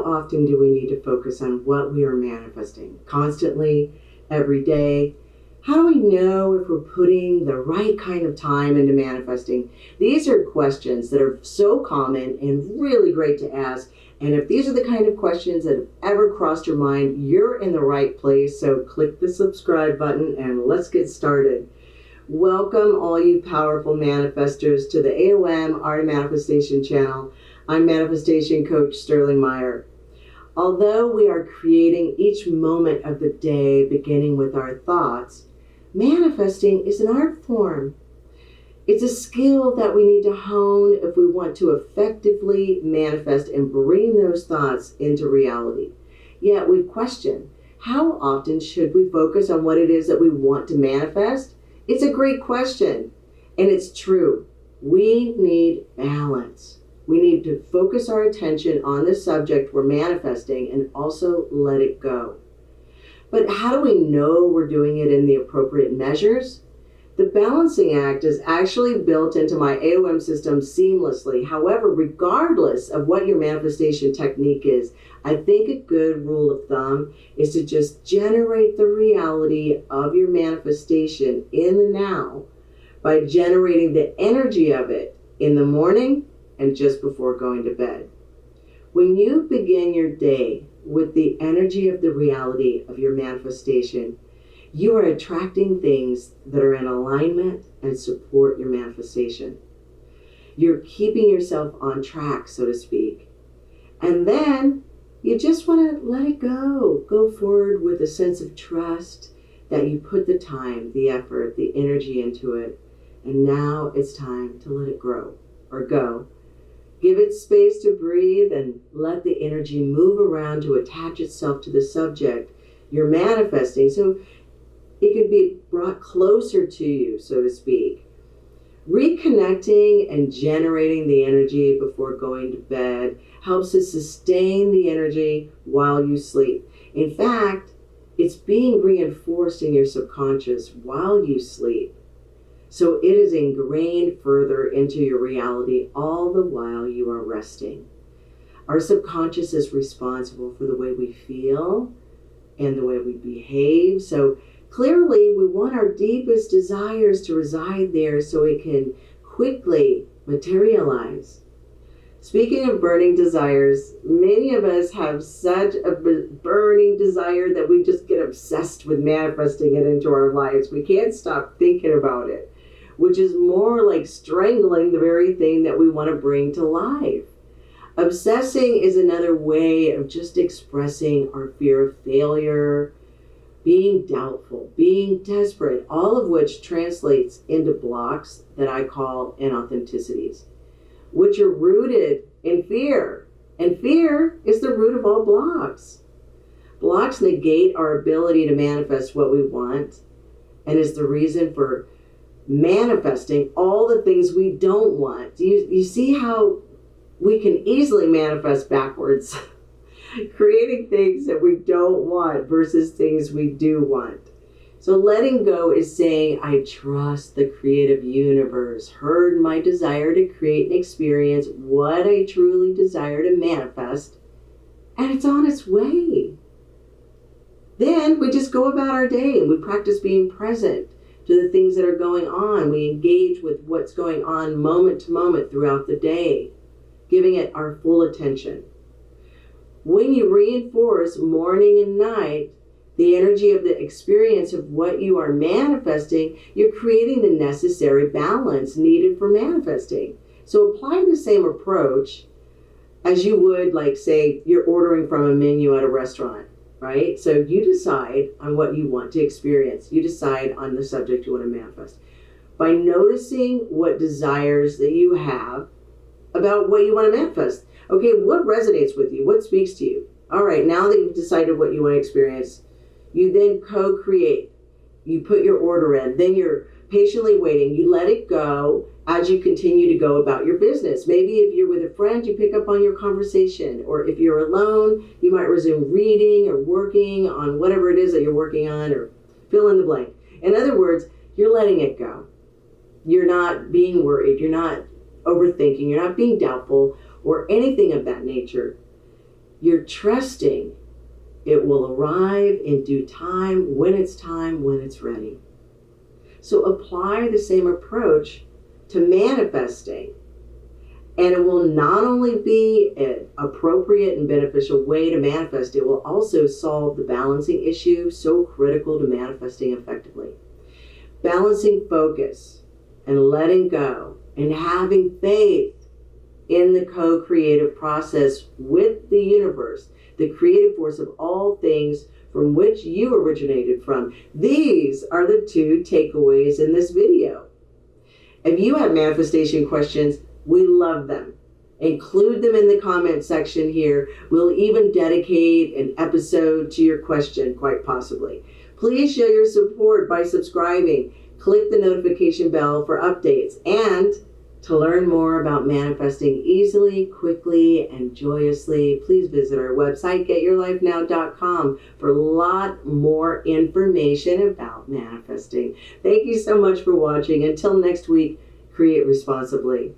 often do we need to focus on what we are manifesting? Constantly, every day? How do we know if we're putting the right kind of time into manifesting? These are questions that are so common and really great to ask. And if these are the kind of questions that have ever crossed your mind, you're in the right place. So click the subscribe button and let's get started. Welcome all you powerful manifestors to the AOM Art of Manifestation channel. I'm Manifestation Coach Sterling Mire. Although we are creating each moment of the day beginning with our thoughts, manifesting is an art form. It's a skill that we need to hone if we want to effectively manifest and bring those thoughts into reality. Yet we question, how often should we focus on what it is that we want to manifest? It's a great question, and it's true. We need balance. We need to focus our attention on the subject we're manifesting and also let it go. But how do we know we're doing it in the appropriate measures? The balancing act is actually built into my AOM system seamlessly. However, regardless of what your manifestation technique is, I think a good rule of thumb is to just generate the reality of your manifestation in the now by generating the energy of it in the morning and just before going to bed. When you begin your day with the energy of the reality of your manifestation, you are attracting things that are in alignment and support your manifestation. You're keeping yourself on track, so to speak. And then you just want to let it go. Go forward with a sense of trust that you put the time, the effort, the energy into it. And now it's time to let it grow or go. Give it space to breathe and let the energy move around to attach itself to the subject you're manifesting so it can be brought closer to you, so to speak. Reconnecting and generating the energy before going to bed helps us sustain the energy while you sleep. In fact, it's being reinforced in your subconscious while you sleep. So it is ingrained further into your reality all the while you are resting. Our subconscious is responsible for the way we feel and the way we behave. So clearly we want our deepest desires to reside there so it can quickly materialize. Speaking of burning desires, many of us have such a burning desire that we just get obsessed with manifesting it into our lives. We can't stop thinking about it, which is more like strangling the very thing that we want to bring to life. Obsessing is another way of just expressing our fear of failure, being doubtful, being desperate, all of which translates into blocks that I call inauthenticities, which are rooted in fear. And fear is the root of all blocks. Blocks negate our ability to manifest what we want and is the reason for manifesting all the things we don't want. You see how we can easily manifest backwards, creating things that we don't want versus things we do want. So letting go is saying, I trust the creative universe, heard my desire to create and experience what I truly desire to manifest, and it's on its way. Then we just go about our day and we practice being present to the things that are going on. We engage with what's going on moment to moment throughout the day, giving it our full attention. When you reinforce morning and night the energy of the experience of what you are manifesting, you're creating the necessary balance needed for manifesting. So apply the same approach as you would, like, say, you're ordering from a menu at a restaurant. Right? So you decide on what you want to experience. You decide on the subject you want to manifest. By noticing what desires that you have about what you want to manifest. Okay, what resonates with you? What speaks to you? All right, now that you've decided what you want to experience, you then co-create. You put your order in. Then you're patiently waiting. You let it go as you continue to go about your business. Maybe if you're with a friend, you pick up on your conversation. Or if you're alone, you might resume reading or working on whatever it is that you're working on, or fill in the blank. In other words, you're letting it go. You're not being worried. You're not overthinking. You're not being doubtful or anything of that nature. You're trusting it will arrive in due time, when it's ready. So apply the same approach to manifesting. And it will not only be an appropriate and beneficial way to manifest, it will also solve the balancing issue so critical to manifesting effectively. Balancing focus and letting go and having faith in the co-creative process with the universe, the creative force of all things from which you originated from. These are the 2 takeaways in this video. If you have manifestation questions, we love them. Include them in the comment section here. We'll even dedicate an episode to your question, quite possibly. Please show your support by subscribing. Click the notification bell for updates. And to learn more about manifesting easily, quickly, and joyously, please visit our website, getyourlifenow.com, for a lot more information about manifesting. Thank you so much for watching. Until next week, create responsibly.